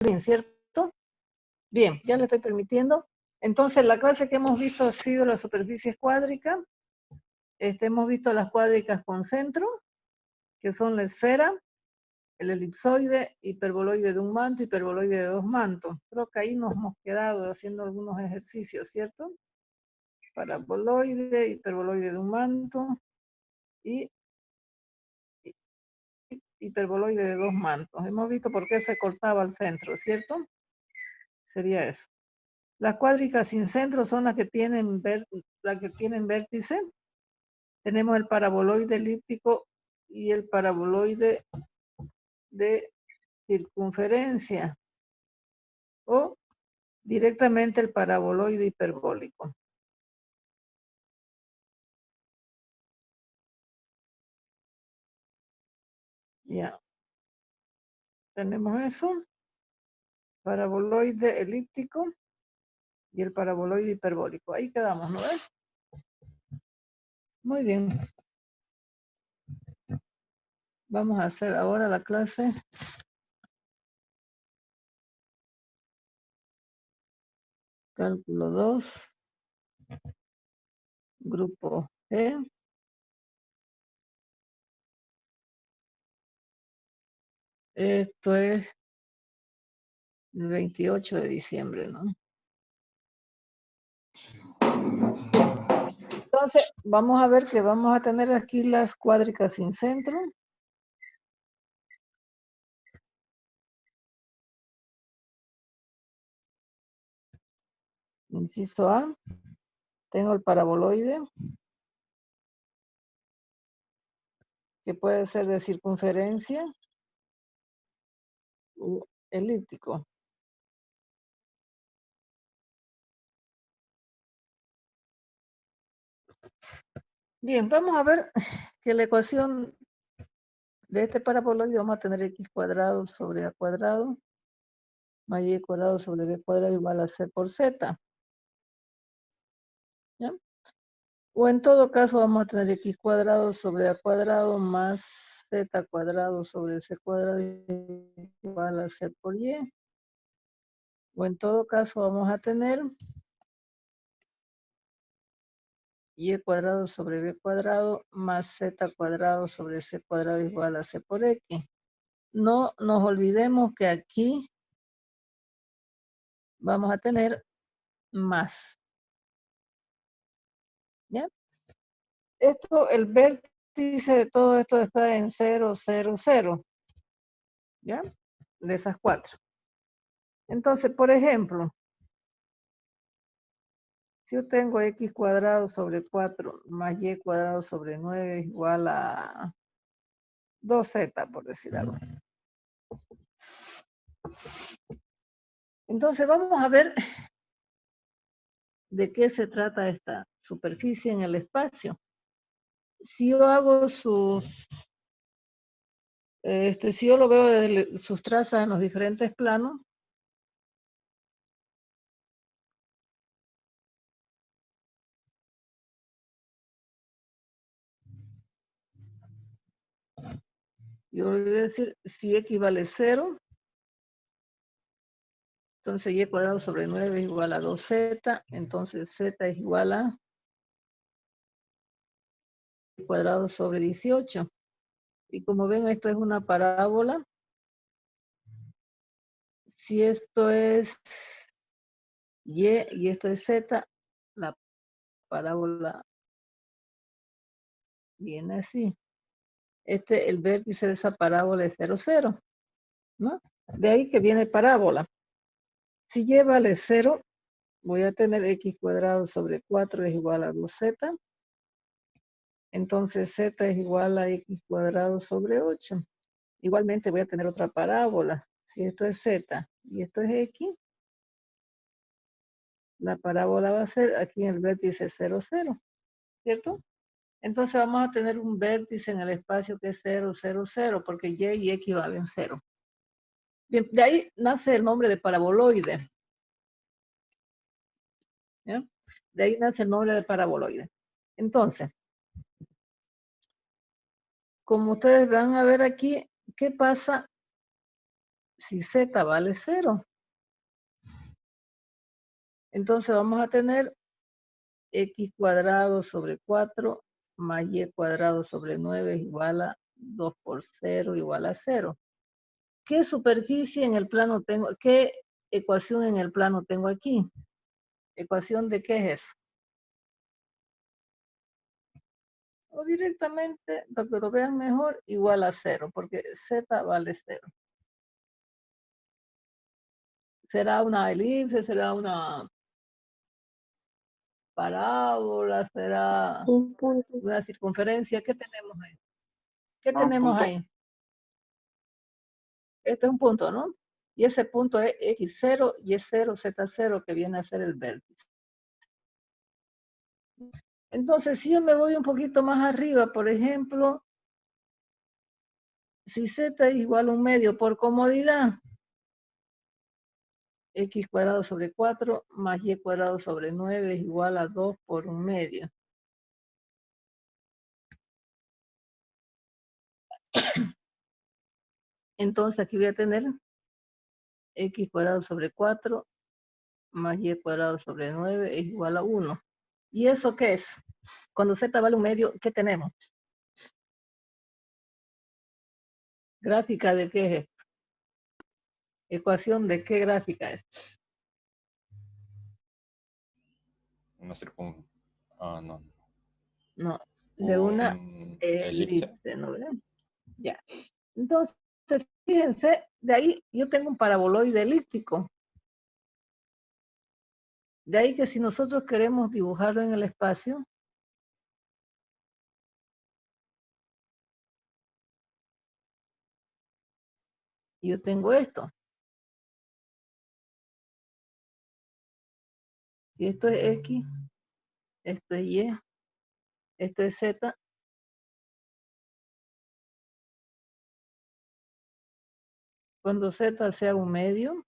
bien, ¿cierto? Bien, ya le estoy permitiendo. Entonces, la clase que hemos visto ha sido la superficie cuádrica. Hemos visto las cuádricas con centro, que son la esfera, el elipsoide, hiperboloide de un manto, hiperboloide de dos mantos. Creo que ahí nos hemos quedado haciendo algunos ejercicios, ¿cierto? Paraboloide, hiperboloide de un manto y hiperboloide de dos mantos. Hemos visto por qué se cortaba al centro, ¿cierto? Sería eso. Las cuádricas sin centro son las que tienen vértice. Tenemos el paraboloide elíptico y el paraboloide de circunferencia o directamente el paraboloide hiperbólico. Ya. Tenemos eso. Paraboloide elíptico y el paraboloide hiperbólico. Ahí quedamos, ¿no ves? Muy bien. Vamos a hacer ahora la clase cálculo 2, grupo G. Esto es el 28 de diciembre, ¿no? Entonces, vamos a ver que vamos a tener aquí las cuádricas sin centro. Inciso A, tengo el paraboloide, que puede ser de circunferencia o elíptico. Bien, vamos a ver que la ecuación de este paraboloide vamos a tener x cuadrado sobre a cuadrado más y cuadrado sobre b cuadrado igual a c por z. ¿Ya? O en todo caso vamos a tener x cuadrado sobre a cuadrado más z cuadrado sobre c cuadrado igual a c por y. O en todo caso vamos a tener y cuadrado sobre b cuadrado más z cuadrado sobre c cuadrado igual a c por x. No nos olvidemos que aquí vamos a tener más. ¿Ya? Esto, el vértice de todo esto está en 0, 0, 0. ¿Ya? De esas cuatro. Entonces, por ejemplo, si yo tengo x cuadrado sobre 4 más y cuadrado sobre 9 igual a 2z, por decir algo. Entonces, vamos a ver de qué se trata esta superficie en el espacio. Si yo hago si yo lo veo desde sus trazas en los diferentes planos, yo voy a decir si x vale 0, entonces y cuadrado sobre 9 es igual a 2z, entonces z es igual a y cuadrado sobre 18. Y como ven, esto es una parábola. Si esto es y esto es z, la parábola viene así. El vértice de esa parábola es 0, 0, ¿no? De ahí que viene parábola. Si y vale 0, voy a tener x cuadrado sobre 4 es igual a 2z. Entonces z es igual a x cuadrado sobre 8. Igualmente voy a tener otra parábola. Si esto es z y esto es x, la parábola va a ser aquí en el vértice 0, 0, ¿cierto? Entonces vamos a tener un vértice en el espacio que es 0, 0, 0, porque y x valen 0. Bien, de ahí nace el nombre de paraboloide. ¿Ya? De ahí nace el nombre de paraboloide. Entonces, como ustedes van a ver aquí, ¿qué pasa si z vale 0. Entonces vamos a tener x cuadrado sobre 4 más y cuadrado sobre 9 es igual a 2 por 0 igual a 0. ¿Qué superficie en el plano tengo? ¿Qué ecuación en el plano tengo aquí? ¿Ecuación de qué es eso? O directamente, para que lo vean mejor, igual a 0, porque z vale 0. ¿Será una elipse? ¿Será una parábola? ¿Será Un punto. una circunferencia? ¿Qué tenemos ahí? ¿Qué Ah, un tenemos punto. ahí? Este es un punto, ¿no? Y ese punto es x0 y es 0, z0, que viene a ser el vértice. Entonces, si yo me voy un poquito más arriba, por ejemplo, si z es igual a 1/2 por comodidad, x cuadrado sobre 4 más y cuadrado sobre 9 es igual a 2 por 1/2. Entonces aquí voy a tener x cuadrado sobre 4 más y cuadrado sobre 9 es igual a 1. ¿Y eso qué es? Cuando z vale 1/2, ¿qué tenemos? ¿Gráfica de qué es? ¿Ecuación de qué gráfica es? Una no. No, de una elipse. elipse, ¿no ven? Ya. Entonces, fíjense, de ahí yo tengo un paraboloide elíptico. De ahí que si nosotros queremos dibujarlo en el espacio, yo tengo esto. Si esto es X, esto es Y, esto es Z. Cuando Z sea 1/2,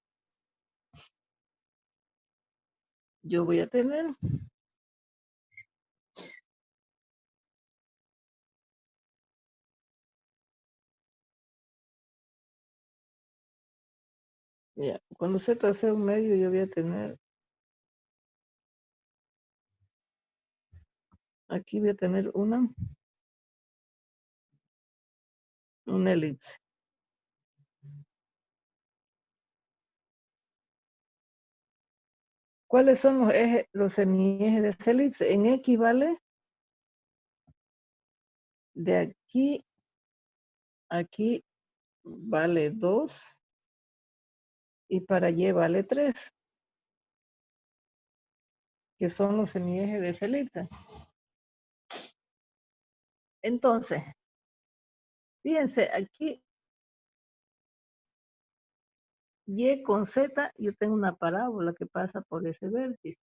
yo voy a tener ya, cuando Z sea 1/2, yo voy a tener aquí voy a tener una elipse. ¿Cuáles son los ejes, los semiejes de esta elipse? En X vale de aquí a aquí vale 2 y para Y vale 3, que son los semiejes de esta elipse. Entonces, fíjense, aquí Y con Z, yo tengo una parábola que pasa por ese vértice.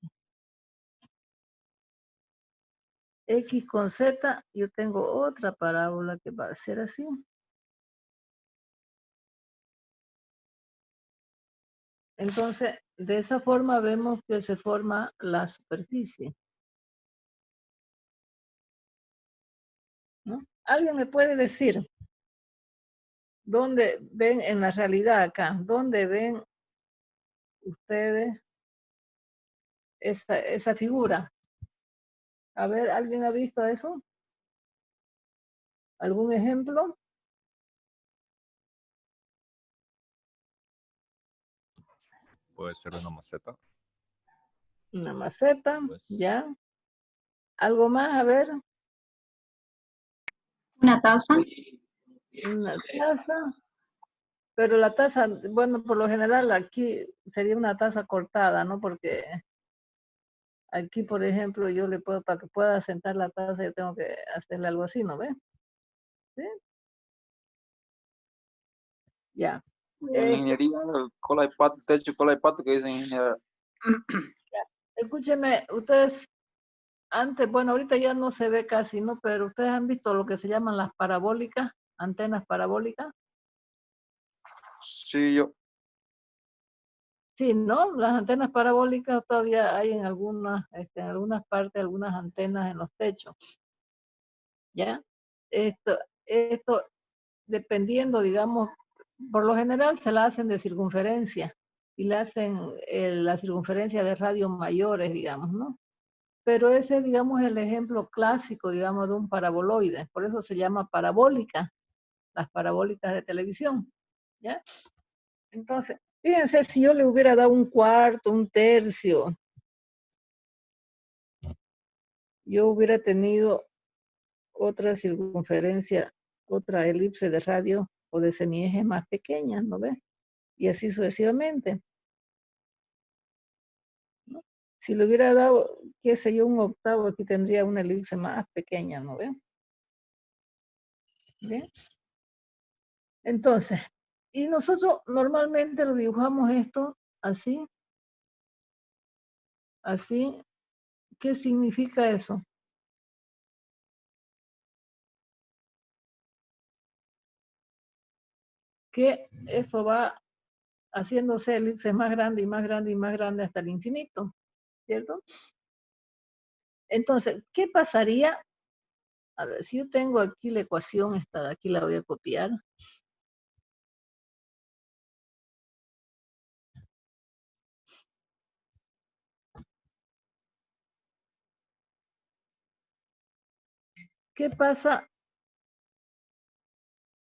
X con Z, yo tengo otra parábola que va a ser así. Entonces, de esa forma vemos que se forma la superficie, ¿no? ¿Alguien me puede decir dónde ven en la realidad acá? ¿Dónde ven ustedes esa figura? A ver, ¿alguien ha visto eso? ¿Algún ejemplo? Puede ser una maceta. Una maceta, Pues, ¿ya? ¿Algo más? A ver, Una taza. una taza. Pero la taza, bueno, por lo general aquí sería una taza cortada, ¿no? Porque aquí, por ejemplo, yo le puedo, para que pueda sentar la taza, yo tengo que hacerle algo así, ¿no ve? ¿Sí? Ya. Ingeniería, cola de pato, techo, cola de pato, que dicen ingeniería. Escúcheme, ustedes antes, bueno, ahorita ya no se ve casi, ¿no? Pero ustedes han visto lo que se llaman las parabólicas, antenas parabólicas. Sí, yo. Sí, ¿no? Las antenas parabólicas todavía hay en algunas partes, algunas antenas en los techos. ¿Ya? Esto, dependiendo, digamos, Por lo general se la hacen de circunferencia y le hacen la circunferencia de radios mayores, digamos, ¿no? Pero ese, digamos, es el ejemplo clásico, digamos, de un paraboloide. Por eso se llama parabólica, las parabólicas de televisión, ¿ya? Entonces, fíjense, si yo le hubiera dado un cuarto, un tercio, yo hubiera tenido otra circunferencia, otra elipse de radio o de semieje más pequeña, ¿no ves? Y así sucesivamente, ¿no? Si le hubiera dado, qué sé yo, un octavo, aquí tendría una elipse más pequeña, ¿no ves? ¿Bien? Entonces, y nosotros normalmente lo dibujamos esto así, así. ¿Qué significa eso? Que eso va haciéndose elipses más grande y más grande y más grande hasta el infinito, ¿cierto? Entonces, ¿qué pasaría? A ver, si yo tengo aquí la ecuación, esta de aquí la voy a copiar. ¿Qué pasa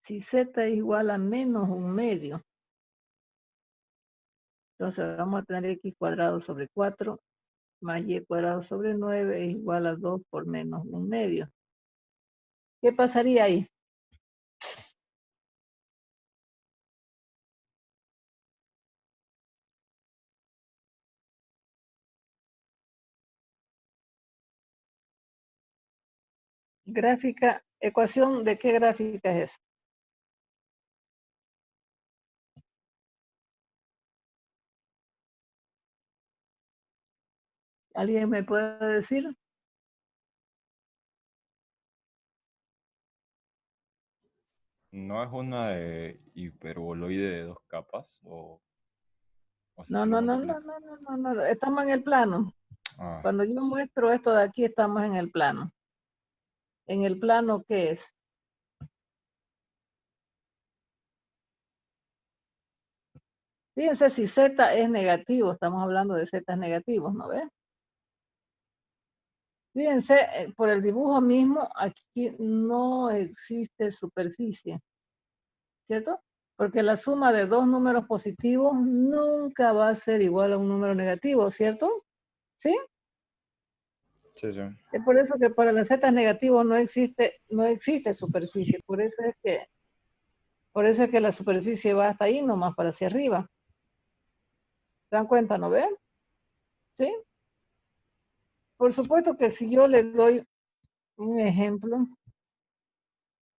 si z es igual a menos un medio? Entonces vamos a tener x cuadrado sobre 4 más y cuadrado sobre 9 es igual a 2 por menos un medio. ¿Qué pasaría ahí? Gráfica, ecuación, ¿de qué gráfica es esa? ¿Alguien me puede decir? ¿No es una de hiperboloide de dos capas? ¿O si No, se lo no, no, no, multiplica? no, no, no, no, estamos en el plano. Ah, Cuando yo muestro esto de aquí, estamos en el plano. ¿En el plano qué es? Fíjense si z es negativo, estamos hablando de z negativos, ¿no ves? Fíjense, por el dibujo mismo, aquí no existe superficie, ¿cierto? Porque la suma de dos números positivos nunca va a ser igual a un número negativo, ¿cierto? ¿Sí? sí, sí. Es por eso que para las z negativos no existe superficie, por eso es que la superficie va hasta ahí nomás, para hacia arriba. ¿Se dan cuenta, no ven? ¿Sí? Por supuesto que si yo le doy un ejemplo,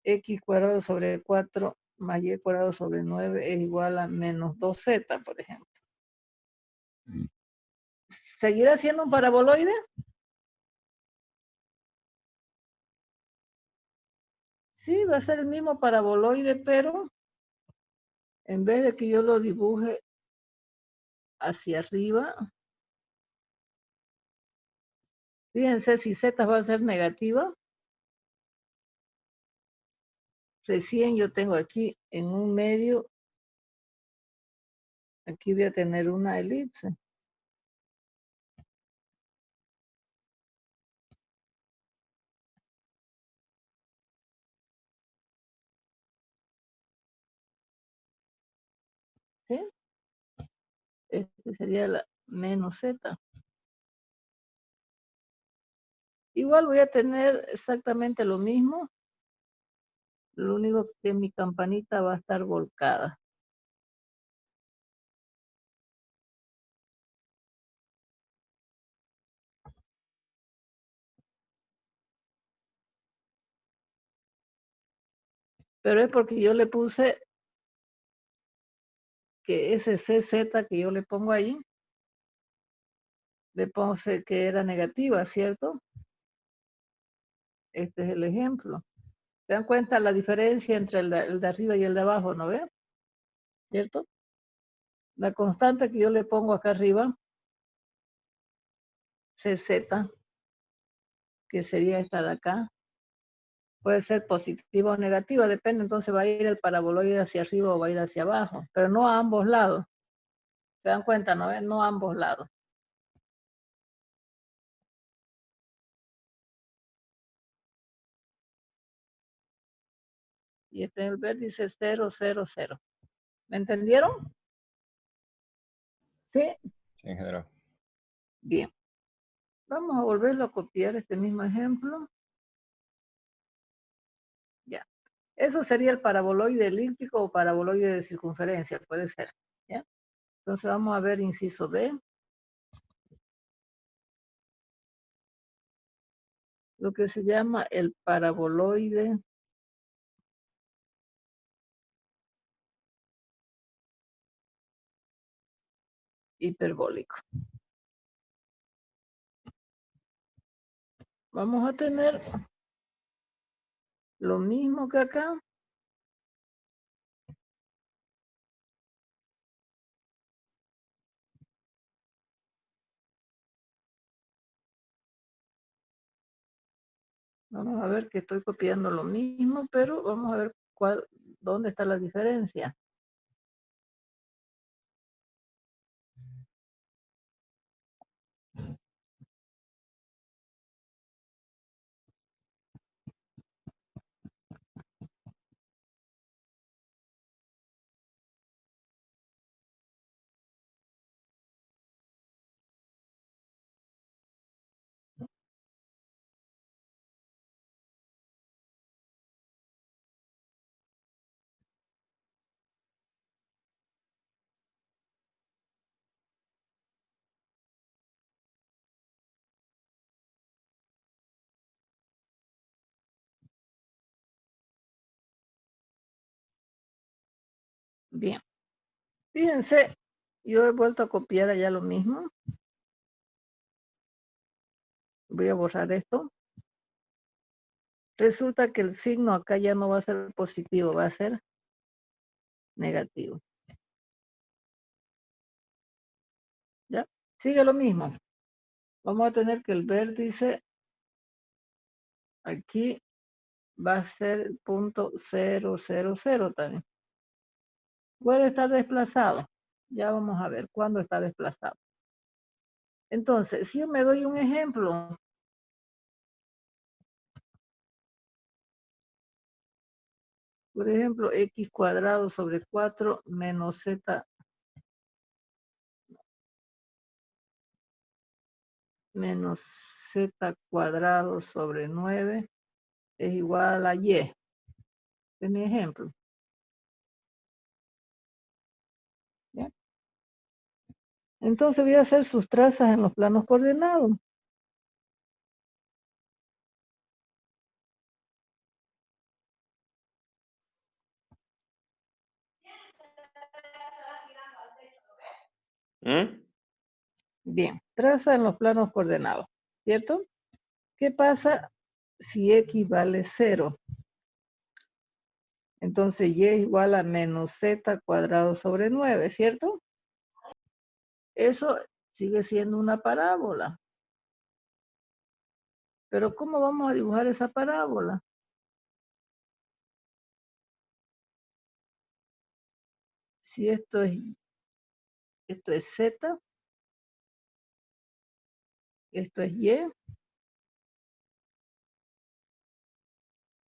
x cuadrado sobre 4 más y cuadrado sobre 9 es igual a menos 2z, por ejemplo. ¿Seguirá siendo un paraboloide? Sí, va a ser el mismo paraboloide, pero en vez de que yo lo dibuje hacia arriba, fíjense si z va a ser negativa. Recién yo tengo aquí en un medio, aquí voy a tener una elipse. ¿Sí? Este sería la menos z. Igual voy a tener exactamente lo mismo, lo único que mi campanita va a estar volcada. Pero es porque yo le puse que ese CZ que yo le pongo ahí, le puse que era negativa, ¿cierto? Este es el ejemplo. ¿Se dan cuenta la diferencia entre el de arriba y el de abajo, no ven? ¿Cierto? La constante que yo le pongo acá arriba, CZ, que sería esta de acá, Puede ser positiva o negativa, depende, entonces va a ir el paraboloide hacia arriba o va a ir hacia abajo, pero no a ambos lados. ¿Se dan cuenta? No, no a ambos lados. Y este es el vértice 0, 0, 0. ¿Me entendieron? Sí. Sí, en general. Bien. Vamos a volverlo a copiar este mismo ejemplo. Ya. Eso sería el paraboloide elíptico o paraboloide de circunferencia, puede ser. ¿Ya? Entonces vamos a ver inciso B. Lo que se llama el paraboloide hiperbólico. Vamos a tener lo mismo que acá. Vamos a ver que estoy copiando lo mismo, pero vamos a ver dónde está la diferencia. Bien. Fíjense, yo he vuelto a copiar allá lo mismo. Voy a borrar esto. Resulta que el signo acá ya no va a ser positivo, va a ser negativo. ¿Ya? Sigue lo mismo. Vamos a tener que el vértice aquí va a ser punto 0, 0, 0 también. Puede estar desplazado. Ya vamos a ver cuándo está desplazado. Entonces, si yo me doy un ejemplo, por ejemplo, x cuadrado sobre 4 menos z cuadrado sobre 9 es igual a y. Este es mi ejemplo. ¿Ya? Entonces voy a hacer sus trazas en los planos coordenados. Bien, traza en los planos coordenados, ¿cierto? ¿Qué pasa si x vale 0? Entonces y es igual a menos z cuadrado sobre 9, ¿cierto? Eso sigue siendo una parábola. Pero ¿cómo vamos a dibujar esa parábola? Si esto es z, esto es y,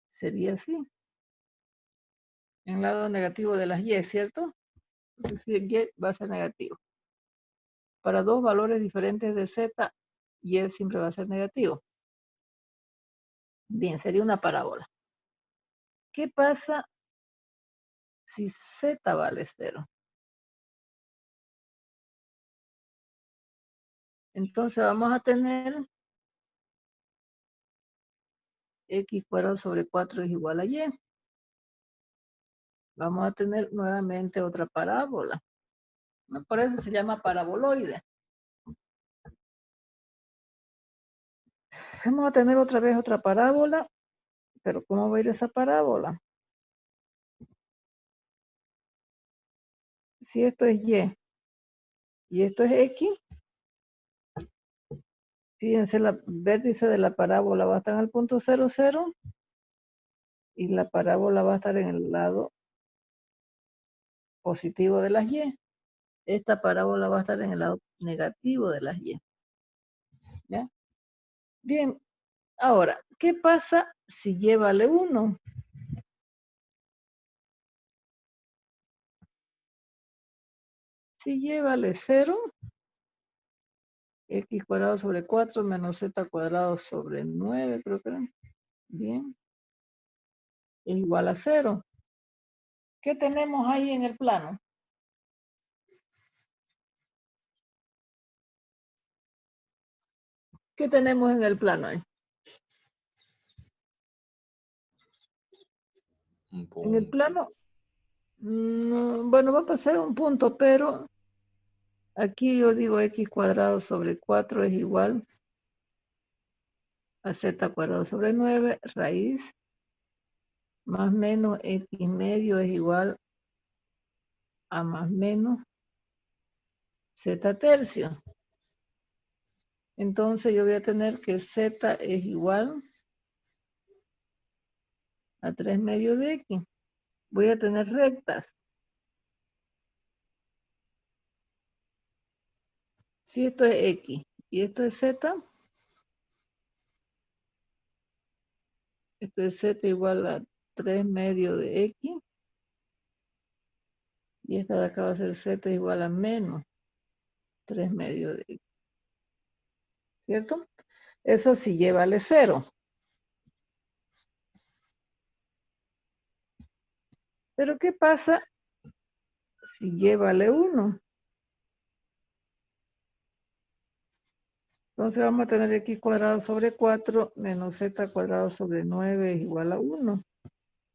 sería así. En el lado negativo de las y, ¿cierto? Entonces y va a ser negativo. Para dos valores diferentes de z, y siempre va a ser negativo. Bien, sería una parábola. ¿Qué pasa si z vale 0? Entonces vamos a tener x cuadrado sobre 4 es igual a y. Vamos a tener nuevamente otra parábola. Por eso se llama paraboloide. Vamos a tener otra vez otra parábola, pero ¿cómo va a ir esa parábola? Si esto es y esto es x, fíjense, el vértice de la parábola va a estar en el punto 0, 0, y la parábola va a estar en el lado positivo de las y. Esta parábola va a estar en el lado negativo de las y. ¿Ya? Bien, ahora, ¿qué pasa si y vale 1? Si y vale 0, x cuadrado sobre 4 menos z cuadrado sobre 9, creo que era. Bien. Es igual a 0. ¿Qué tenemos ahí en el plano? ¿Qué tenemos en el plano ahí? Un En el punto. plano, bueno, va a pasar un punto, pero aquí yo digo x cuadrado sobre 4 es igual a z cuadrado sobre 9, raíz, más menos x medio es igual a más menos z tercio. Entonces yo voy a tener que z es igual a 3 medios de x. Voy a tener rectas. Si esto es x y esto es z, esto es z igual a 3 medios de x. Y esta de acá va a ser z igual a menos 3 medios de x. ¿Cierto? Eso sí vale 0. Pero ¿qué pasa si y vale 1? Entonces vamos a tener x cuadrado sobre 4 menos z cuadrado sobre 9 es igual a 1.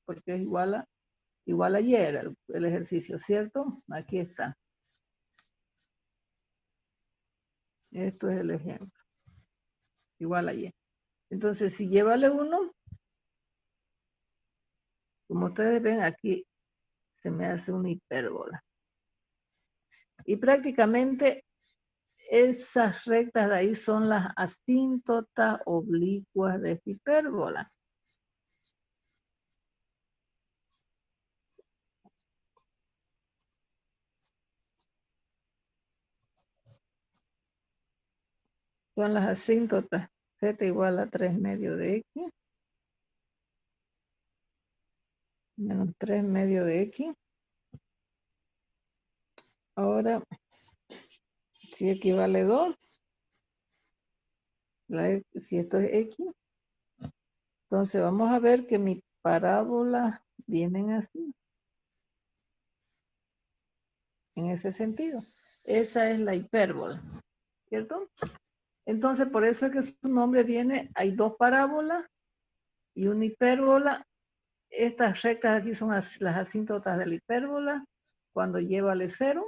Porque es igual a y era el ejercicio, ¿cierto? Aquí está. Esto es el ejemplo. Igual a y. Entonces, si y vale 1, como ustedes ven aquí, se me hace una hipérbola. Y prácticamente esas rectas de ahí son las asíntotas oblicuas de esta hipérbola. Son las asíntotas. Z igual a 3 medios de x. Menos 3 medios de x. Ahora, si x vale 2, si esto es x, entonces vamos a ver que mis parábolas vienen así. En ese sentido. Esa es la hipérbola. ¿Cierto? Entonces, por eso es que su nombre viene, hay dos parábolas y una hipérbola. Estas rectas aquí son las asíntotas de la hipérbola, cuando y vale 0.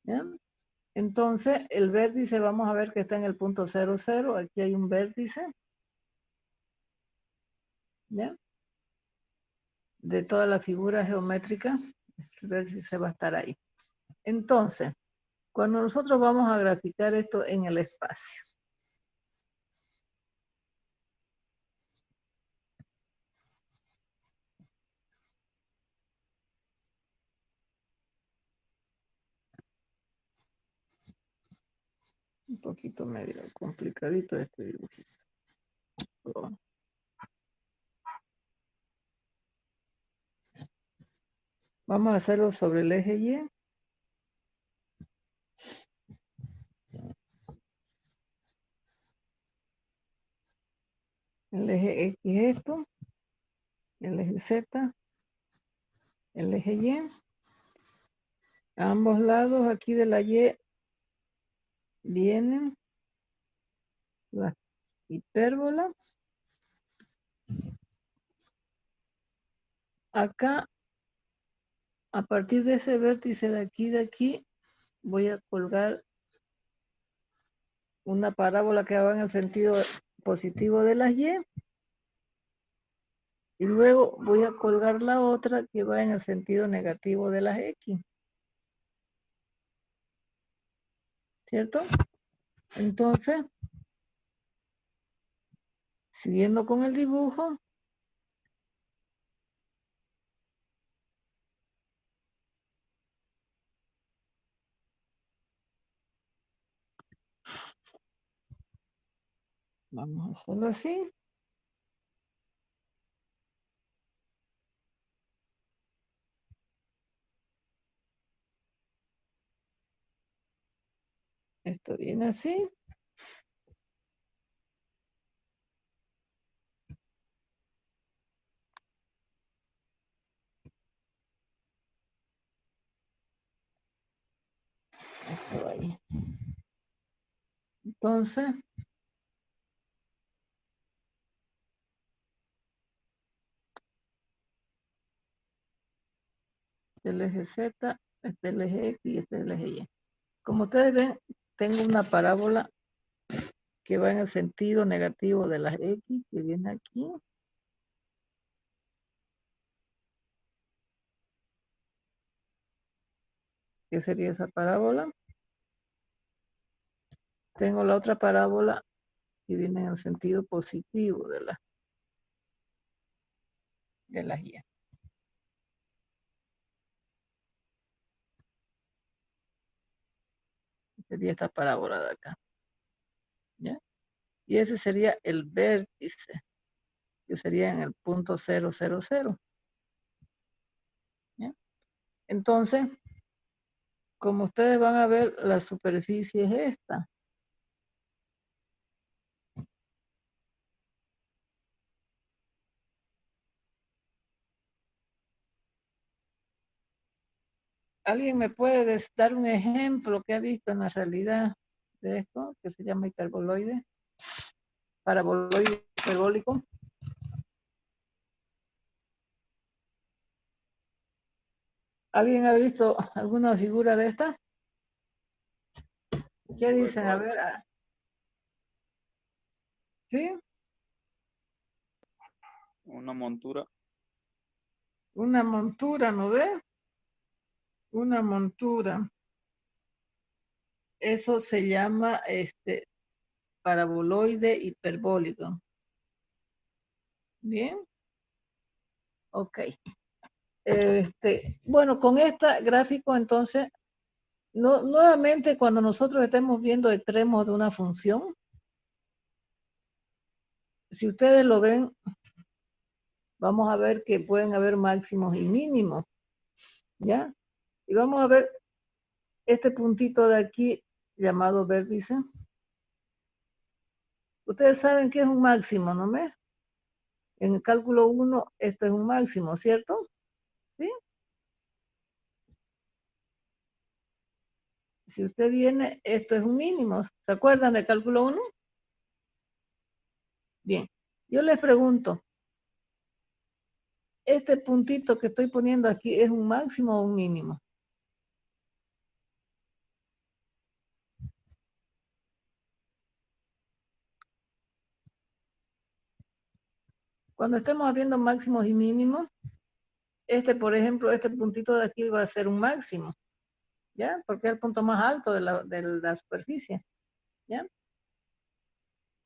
¿Ya? Entonces, el vértice, vamos a ver que está en el punto 0, 0. Aquí hay un vértice. ¿Ya? De toda la figura geométrica, el vértice va a estar ahí. Entonces, cuando nosotros vamos a graficar esto en el espacio, un poquito medio complicadito este dibujito. Pero vamos a hacerlo sobre el eje Y. El eje X es esto. El eje Z. El eje Y. A ambos lados aquí de la Y vienen las hipérbolas. Acá, a partir de ese vértice de aquí, voy a colgar una parábola que va en el sentido positivo de las Y. Y luego voy a colgar la otra que va en el sentido negativo de las X. ¿Cierto? Entonces, siguiendo con el dibujo, Vamos a hacerlo así. Esto viene así. Esto va ahí. Entonces, el eje Z, este es el eje X y este es el eje Y. Como ustedes ven, tengo una parábola que va en el sentido negativo de las X, que viene aquí. ¿Qué sería esa parábola? Tengo la otra parábola que viene en el sentido positivo de las Y. Sería esta parábola de acá. ¿Ya? Y ese sería el vértice, que sería en el punto 0, 0, 0. ¿Ya? Entonces, como ustedes van a ver, la superficie es esta. ¿Alguien me puede dar un ejemplo que ha visto en la realidad de esto, que se llama hiperboloide? Paraboloide hiperbólico. ¿Alguien ha visto alguna figura de esta? ¿Qué dicen? A ver. ¿Sí? Una montura. Una montura, ¿no ve? Una montura. Eso se llama paraboloide hiperbólico. ¿Bien? Ok. Bueno, con este gráfico, entonces, nuevamente cuando nosotros estemos viendo extremos de una función, si ustedes lo ven, vamos a ver que pueden haber máximos y mínimos, ¿ya? Y vamos a ver este puntito de aquí llamado vértice. Ustedes saben que es un máximo, ¿no ve? En el cálculo 1, esto es un máximo, ¿cierto? ¿Sí? Si usted viene, esto es un mínimo. ¿Se acuerdan del cálculo 1? Bien. Yo les pregunto, ¿este puntito que estoy poniendo aquí es un máximo o un mínimo? Cuando estemos viendo máximos y mínimos, por ejemplo, este puntito de aquí va a ser un máximo, ¿ya? Porque es el punto más alto de la superficie, ¿ya?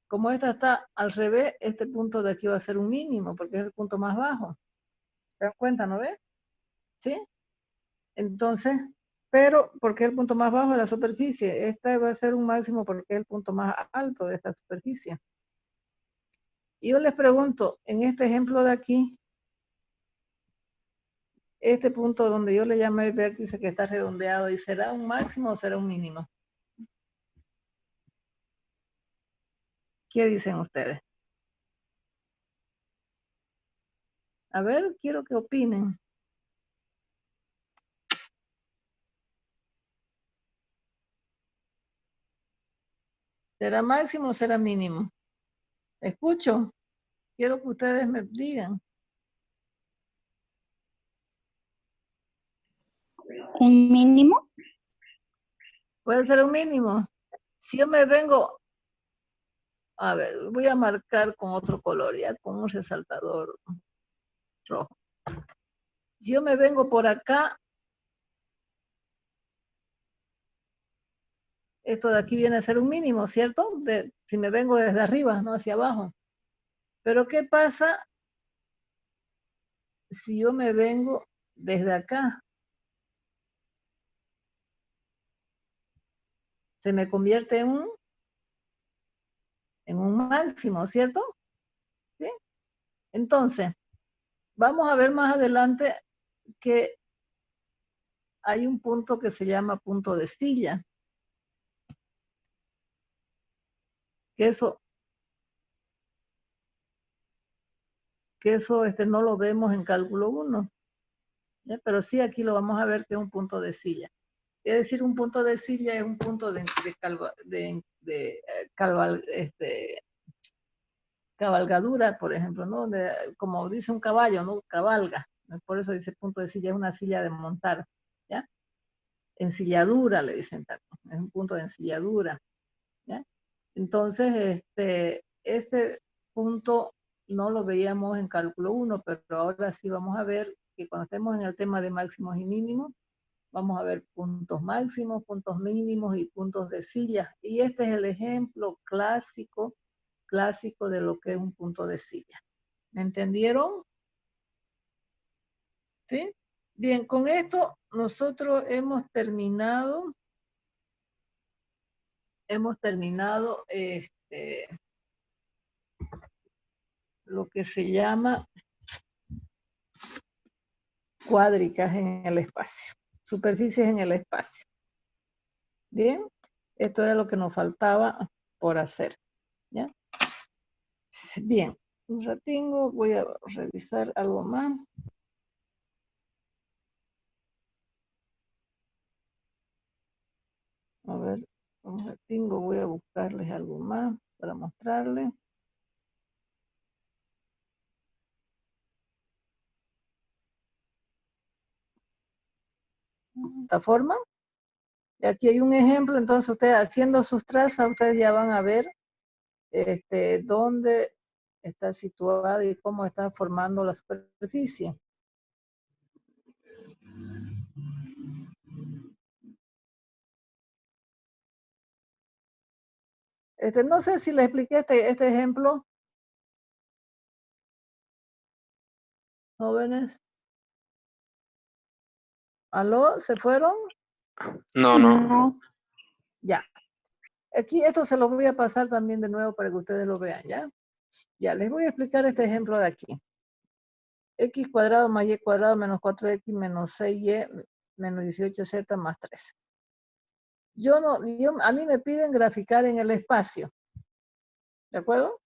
Como esta está al revés, este punto de aquí va a ser un mínimo, porque es el punto más bajo. ¿Se dan cuenta, no ves? ¿Sí? Entonces, pero porque es el punto más bajo de la superficie, esta va a ser un máximo porque es el punto más alto de esta superficie. Y yo les pregunto, en este ejemplo de aquí, este punto donde yo le llamé vértice que está redondeado, ¿y será un máximo o será un mínimo? ¿Qué dicen ustedes? A ver, quiero que opinen. ¿Será máximo o será mínimo? Escucho. Quiero que ustedes me digan. ¿Un mínimo? ¿Puede ser un mínimo? Si yo me vengo, a ver, voy a marcar con otro color, ya con un resaltador rojo. Si yo me vengo por acá, esto de aquí viene a ser un mínimo, ¿cierto? Si me vengo desde arriba, no hacia abajo. Pero ¿qué pasa si yo me vengo desde acá? Se me convierte en un máximo, ¿cierto? ¿Sí? Entonces, vamos a ver más adelante que hay un punto que se llama punto de silla. Que eso no lo vemos en cálculo 1. Pero sí aquí lo vamos a ver que es un punto de silla. Es decir, un punto de silla es un punto de cabalgadura, por ejemplo, ¿no? Como dice un caballo, ¿no? Cabalga. Por eso dice punto de silla, es una silla de montar, ¿ya? Ensilladura, le dicen también. Es un punto de ensilladura, ¿ya? Entonces, este punto no lo veíamos en cálculo 1, pero ahora sí vamos a ver que cuando estemos en el tema de máximos y mínimos, vamos a ver puntos máximos, puntos mínimos y puntos de sillas. Y este es el ejemplo clásico de lo que es un punto de silla. ¿Me entendieron? ¿Sí? Bien, con esto nosotros hemos terminado lo que se llama cuádricas en el espacio, superficies en el espacio. Bien, esto era lo que nos faltaba por hacer, ¿ya? Bien, un ratingo, voy a revisar algo más. A ver, un ratingo, voy a buscarles algo más para mostrarles. De esta forma. Y aquí hay un ejemplo, entonces ustedes haciendo sus trazas, ustedes ya van a ver dónde está situada y cómo está formando la superficie. No sé si les expliqué este ejemplo, jóvenes. ¿Aló? ¿Se fueron? No, no. No. Ya. Aquí esto se lo voy a pasar también de nuevo para que ustedes lo vean, ¿ya? Ya, les voy a explicar este ejemplo de aquí. X cuadrado más Y cuadrado menos 4X menos 6Y menos 18Z más 3. A mí me piden graficar en el espacio. ¿De acuerdo?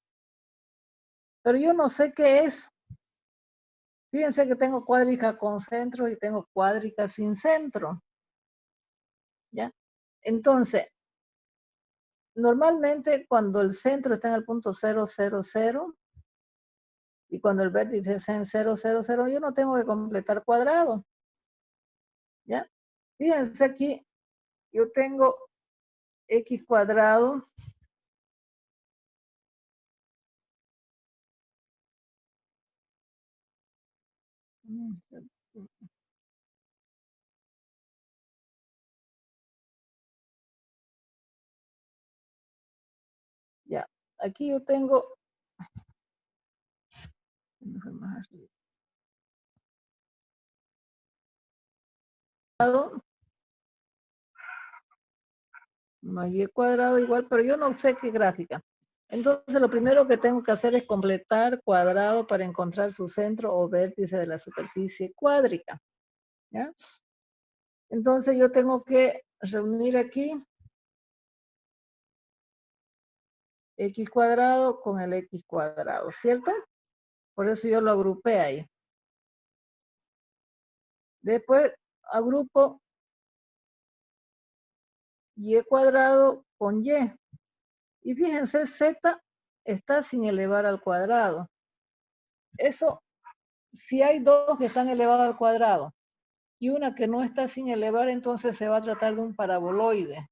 Pero yo no sé qué es. Fíjense que tengo cuádrica con centro y tengo cuádrica sin centro. ¿Ya? Entonces, normalmente cuando el centro está en el punto 0, 0, 0 y cuando el vértice está en 0, 0, 0, yo no tengo que completar cuadrado. ¿Ya? Fíjense aquí, yo tengo X cuadrado ya, aquí yo tengo más Y cuadrado igual, pero yo no sé qué gráfica. Entonces lo primero que tengo que hacer es completar cuadrado para encontrar su centro o vértice de la superficie cuádrica. ¿Ya? Entonces yo tengo que reunir aquí X cuadrado con el X cuadrado, ¿cierto? Por eso yo lo agrupé ahí. Después agrupo Y cuadrado con Y. Y fíjense, Z está sin elevar al cuadrado. Eso, si hay dos que están elevados al cuadrado y una que no está sin elevar, entonces se va a tratar de un paraboloide,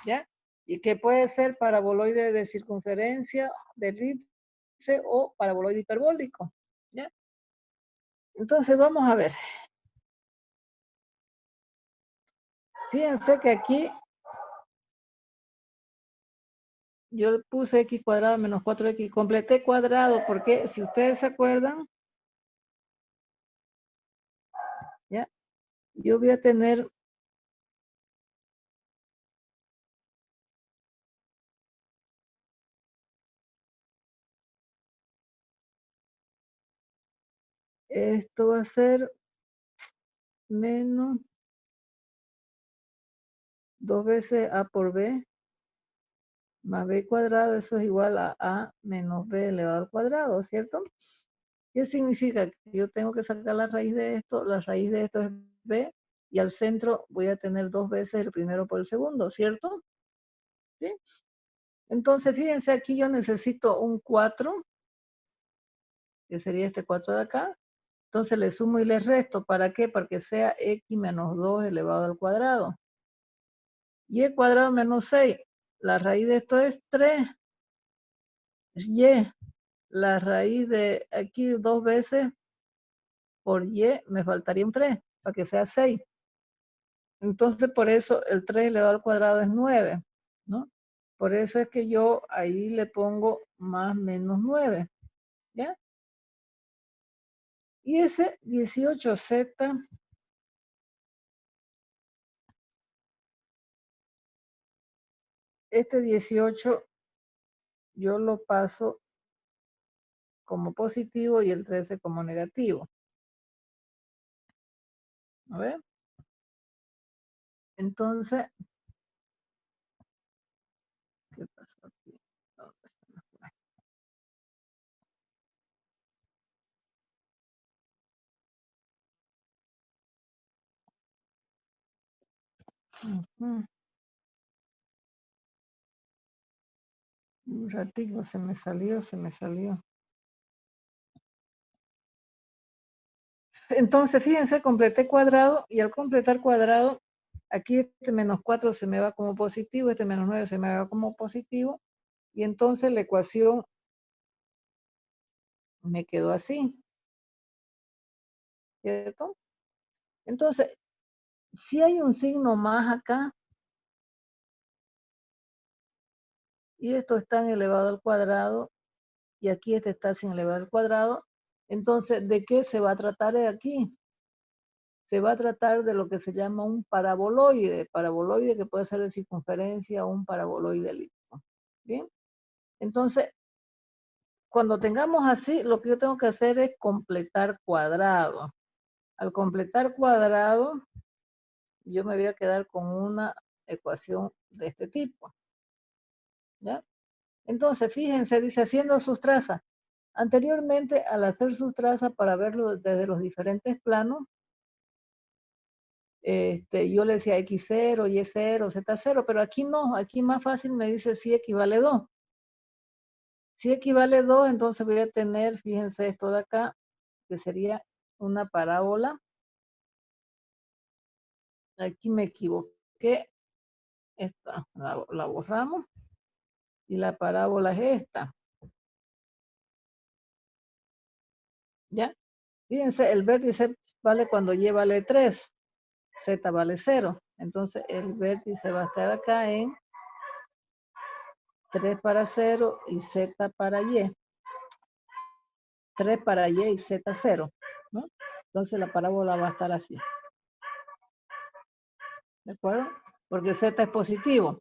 ¿ya? Y que puede ser paraboloide de circunferencia, de elipse o paraboloide hiperbólico, ¿ya? Entonces vamos a ver. Fíjense que aquí yo puse X cuadrado menos 4X, completé cuadrado porque si ustedes se acuerdan, ¿ya? Yo voy a tener Esto va a ser menos 2 veces a por b más b cuadrado, eso es igual a a menos b elevado al cuadrado, ¿cierto? ¿Qué significa? Que yo tengo que sacar la raíz de esto es b, y al centro voy a tener 2 veces el primero por el segundo, ¿cierto? ¿Sí? Entonces, fíjense, aquí yo necesito un 4, que sería este 4 de acá. Entonces le sumo y le resto. ¿Para qué? Para que sea x menos 2 elevado al cuadrado. Y el cuadrado menos 6. La raíz de esto es 3. Y. La raíz de aquí 2 veces por y me faltaría un 3 para que sea 6. Entonces por eso el 3 elevado al cuadrado es 9, ¿no? Por eso es que yo ahí le pongo más menos 9, ¿ya? Y ese 18z, este 18 yo lo paso como positivo y el 13 como negativo. A ver. Entonces, ¿qué pasó aquí? ¿Dónde está? Ujú. Un ratito se me salió. Entonces, fíjense, completé cuadrado y al completar cuadrado, aquí este menos 4 se me va como positivo, este menos 9 se me va como positivo, y entonces la ecuación me quedó así, ¿cierto? Entonces, si hay un signo más acá, y esto está en elevado al cuadrado, y aquí este está sin elevado al cuadrado, entonces, ¿de qué se va a tratar de aquí? Se va a tratar de lo que se llama un paraboloide que puede ser de circunferencia o un paraboloide elíptico. ¿Bien? Entonces, cuando tengamos así, lo que yo tengo que hacer es completar cuadrado. Al completar cuadrado, yo me voy a quedar con una ecuación de este tipo. ¿Ya? Entonces, fíjense, dice haciendo sus trazas. Anteriormente, al hacer sus trazas para verlo desde los diferentes planos, yo le decía X0, Y0, Z0, pero aquí no, aquí más fácil me dice si equivale 2. Si equivale 2, entonces voy a tener, fíjense esto de acá, que sería una parábola. Aquí me equivoqué, esta la borramos, y la parábola es esta. ¿Ya? Fíjense, el vértice vale cuando Y vale 3, Z vale 0. Entonces el vértice va a estar acá en 3 para 0 y Z para Y. 3 para Y y Z 0, ¿no? Entonces la parábola va a estar así. ¿De acuerdo? Porque Z es positivo.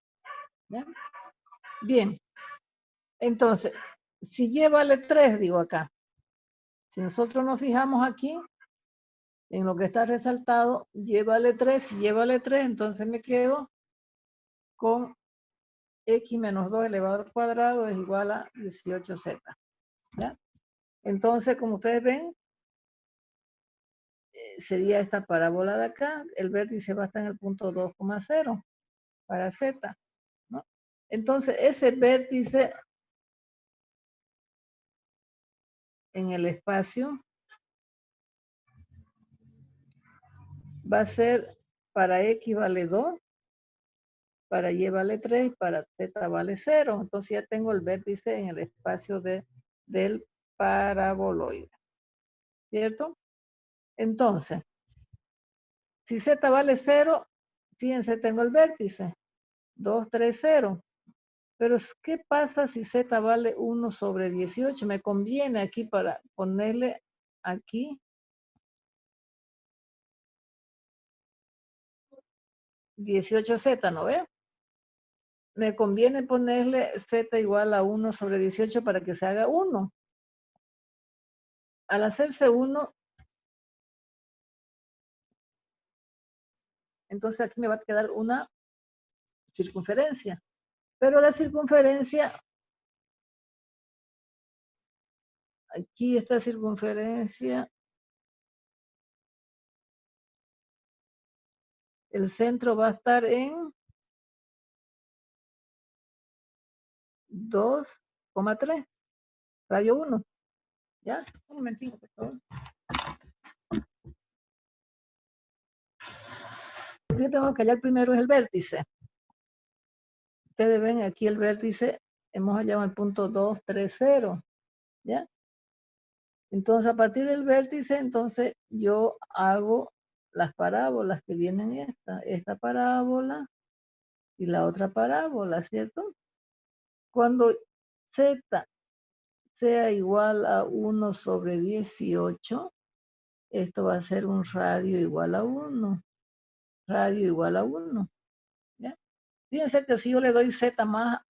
¿Ya? Bien. Entonces, si Y vale 3, digo acá. Si nosotros nos fijamos aquí, en lo que está resaltado, Y vale 3. Si Y vale 3, entonces me quedo con X menos 2 elevado al cuadrado es igual a 18Z. ¿Ya? Entonces, como ustedes ven, sería esta parábola de acá. El vértice va a estar en el punto 2,0 para Z. ¿No? Entonces, ese vértice en el espacio va a ser para X vale 2, para Y vale 3 y para Z vale 0. Entonces ya tengo el vértice en el espacio del paraboloide. ¿Cierto? Entonces, si Z vale 0, fíjense, tengo el vértice. 2, 3, 0. Pero, ¿qué pasa si Z vale 1 sobre 18? Me conviene aquí para ponerle aquí 18Z, ¿no ve? Me conviene ponerle Z igual a 1 sobre 18 para que se haga 1. Al hacerse 1, Entonces aquí me va a quedar una circunferencia. Pero la circunferencia, aquí esta circunferencia, el centro va a estar en 2,3, radio 1. ¿Ya? Un momentito, por favor. Yo tengo que hallar primero es el vértice. Ustedes ven aquí el vértice, hemos hallado el punto 2, 3, 0. ¿Ya? Entonces, a partir del vértice, entonces yo hago las parábolas que vienen esta parábola y la otra parábola, ¿cierto? Cuando z sea igual a 1 sobre 18, esto va a ser un radio igual a 1. Radio igual a 1. ¿Ya? Fíjense que si yo le doy z más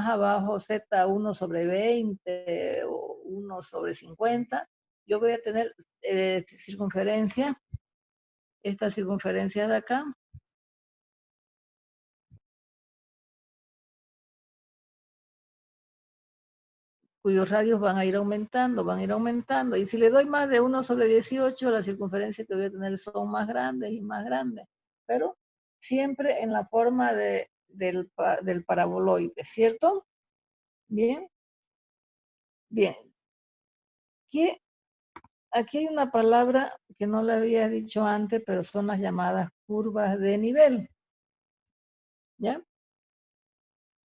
abajo, z 1 sobre 20 o 1 sobre 50, yo voy a tener circunferencia, esta circunferencia de acá, cuyos radios van a ir aumentando, y si le doy más de 1 sobre 18, la circunferencia que voy a tener son más grandes y más grandes, pero siempre en la forma del paraboloide, ¿cierto? Bien. Bien. Aquí hay una palabra que no la había dicho antes, pero son las llamadas curvas de nivel. ¿Ya?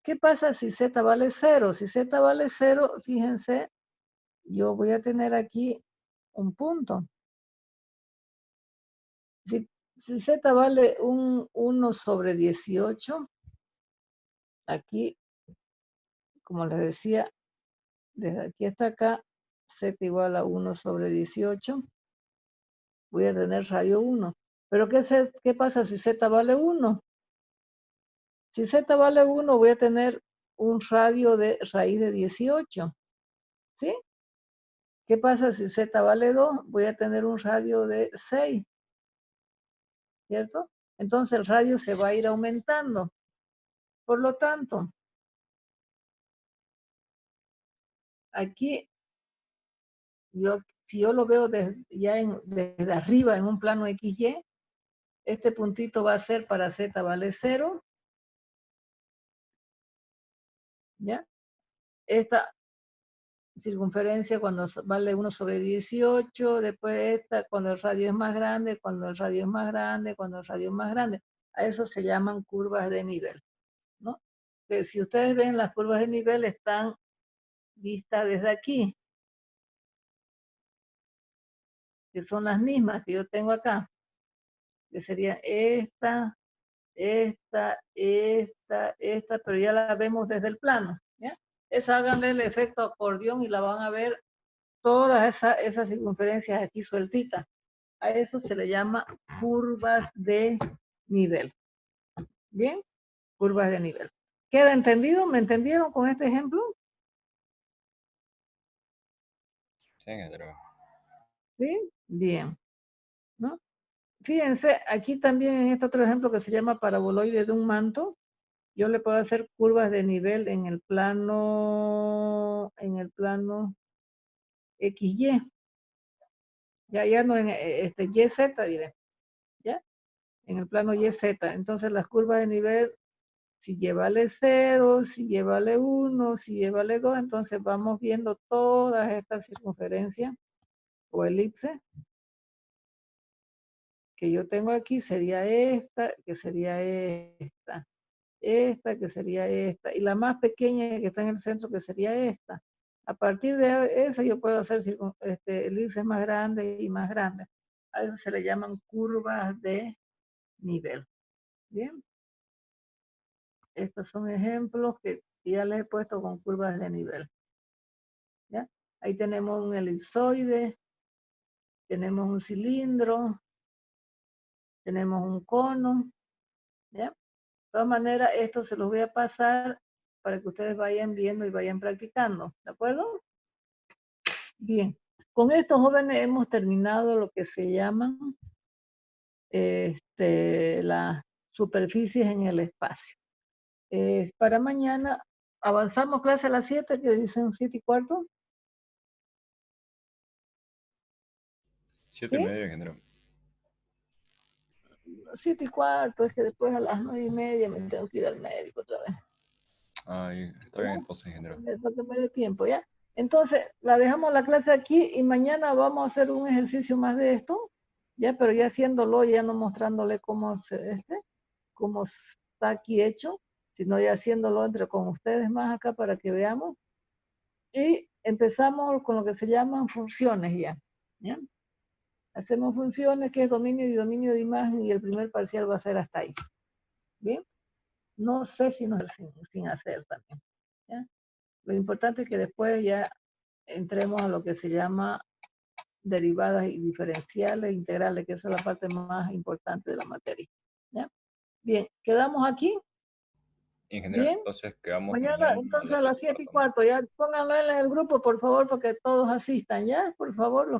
¿Qué pasa si z vale 0? Si z vale 0, fíjense, yo voy a tener aquí un punto. Si z vale 1 sobre 18, aquí, como les decía, desde aquí hasta acá, z igual a 1 sobre 18, voy a tener radio 1. Pero ¿qué pasa si z vale 1? Si z vale 1, voy a tener un radio de raíz de 18. ¿Sí? ¿Qué pasa si z vale 2? Voy a tener un radio de 6. ¿Cierto? Entonces el radio se va a ir aumentando. Por lo tanto, aquí, si yo lo veo desde arriba en un plano XY, este puntito va a ser para z vale 0. ¿Ya? Esta circunferencia cuando vale 1 sobre 18, después esta cuando el radio es más grande, cuando el radio es más grande, cuando el radio es más grande. A eso se llaman curvas de nivel, ¿no? Que si ustedes ven, las curvas de nivel están vistas desde aquí, que son las mismas que yo tengo acá, que sería esta, pero ya la vemos desde el plano, ¿ya? Esa háganle el efecto acordeón y la van a ver todas esas circunferencias aquí sueltitas. A eso se le llama curvas de nivel. ¿Bien? Curvas de nivel. ¿Queda entendido? ¿Me entendieron con este ejemplo? Sí, creo. ¿Sí? Bien. ¿No? Fíjense, aquí también en este otro ejemplo que se llama paraboloide de un manto, yo le puedo hacer curvas de nivel en el plano XY. Ya no en YZ, diré. ¿Ya? En el plano YZ. Entonces las curvas de nivel, si Y vale 0, si Y vale 1, si Y vale 2, entonces vamos viendo todas estas circunferencias o elipses que yo tengo aquí, sería esta, que sería esta, que sería esta, y la más pequeña que está en el centro, que sería esta. A partir de esa yo puedo hacer elipses más grandes y más grandes. A eso se le llaman curvas de nivel. Bien. Estos son ejemplos que ya les he puesto con curvas de nivel. ¿Ya? Ahí tenemos un elipsoide, tenemos un cilindro, tenemos un cono. ¿Ya? De todas maneras, esto se los voy a pasar para que ustedes vayan viendo y vayan practicando. ¿De acuerdo? Bien. Con estos jóvenes hemos terminado lo que se llaman las superficies en el espacio. Para mañana, avanzamos clase a las 7, que dicen 7:15. 7:30, ingeniero. 7:15, es que después a las 9:30 me tengo que ir al médico otra vez. Ahí está bien, entonces, ingeniero. Para que me dé tiempo, ¿ya? Entonces, la dejamos la clase aquí y mañana vamos a hacer un ejercicio más de esto, ya, pero ya haciéndolo, ya no mostrándole cómo está aquí hecho, sino ya haciéndolo entre con ustedes más acá para que veamos. Y empezamos con lo que se llaman funciones ya, ¿ya? Hacemos funciones, que es dominio y dominio de imagen, y el primer parcial va a ser hasta ahí. ¿Bien? No sé si no sin hacer también, ¿ya? Lo importante es que después ya entremos a lo que se llama derivadas y diferenciales integrales, que esa es la parte más importante de la materia, ¿ya? Bien, ¿quedamos aquí? Ingeniero, Bien. entonces quedamos Mañana, entonces a las 7:15, ya pónganlo en el grupo, por favor, para que todos asistan, ¿ya? Por favor,